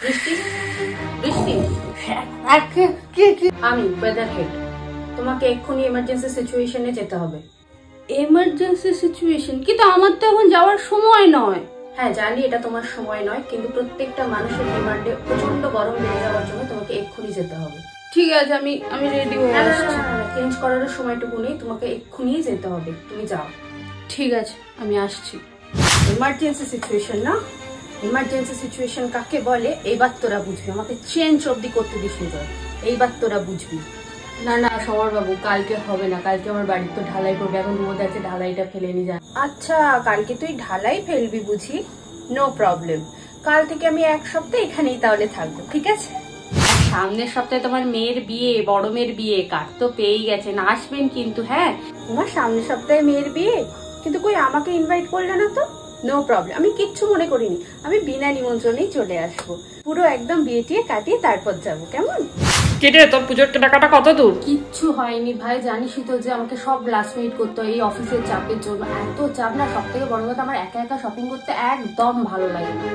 বৃষ্টি বৃষ্টি আমি ওয়েদার হেড, তোমাকে এক্ষুনি এমার্জেন্সি সিচুয়েশনে যেতে হবে। Emergency situation? কিন্তু আমার তো এখন যাওয়ার সময় নয়। হ্যাঁ জানি এটা তোমার সময় নয়, কিন্তু প্রত্যেকটা মানুষের ডিমান্ডে প্রচন্ড গরম বেড়ে যাওয়ার জন্য তোমাকে এক্ষুনি যেতে হবে। ঠিক আছে, আমি রেডি হয়ে আসছি। চেঞ্জ করার সময়টুকু নেই, তোমাকে এক্ষুনি যেতে হবে, তুমি যাও। ঠিক আছে, আমি আসছি। এমার্জেন্সি সিচুয়েশন না? এমার্জেন্সি সিচুয়েশন কাকে বলে এইবার তোরা বুঝবি। আমাকে চেঞ্জ অবধি করতে দিস নি, এইবার তোরা বুঝবি। না না সমর বাবু, কালকে হবে না। কালকে আমার বাড়ির তো ঢালাই করবে, এখন রোদ আছে, ঢালাইটা ফেলে নি যায়। আচ্ছা কালকে তুই ঢালাই ফেলবি বুঝি? নো প্রবলেম, কাল থেকে আমি এক সপ্তাহ এখানেই তাহলে থাকবো, ঠিক আছে? সামনের সপ্তাহে তোমার মেয়ের বিয়ে, বড় মেয়ের বিয়ে, কার্ড তো পেয়েই গেছেন, আসবেন কিন্তু। হ্যাঁ তোমার সামনের সপ্তাহে মেয়ের বিয়ে, কিন্তু কই আমাকে ইনভাইট করলে না তো? নো প্রবলেম, আমি কিচ্ছু মনে করিনি, আমি বিনা নিমন্ত্রণেই চলে আসবো। পুরো একদম বিয়ে টিয়ে কাটিয়ে তারপর যাবো, কেমন? কেটে তোর পুজোর কেনাকাটা কত দূর? কিচ্ছু হয়নি ভাই, জানিসই তো যে আমাকে সব লাস্ট মিনিট করতে হয় এই অফিসের চাপের জন্য। এত চাপ না, সব থেকে বড় কথা আমার একা একা শপিং করতে একদম ভালো লাগে না।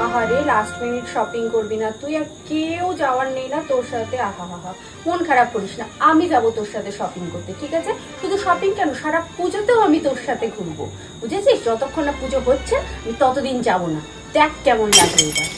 আহারে লাস্ট মিনিট শপিং করবি না তুই? আর কেউ যাওয়ার নেই না তোর সাথে? আহা হা, মন খারাপ করিস না, আমি যাবো তোর সাথে শপিং করতে, ঠিক আছে? শুধু শপিং কেন, সারা পুজোতেও আমি তোর সাথে ঘুরবো, বুঝেছিস? যতক্ষণ না পুজো হচ্ছে আমি ততদিন যাবো না, দেখ কেমন লাগে এবার।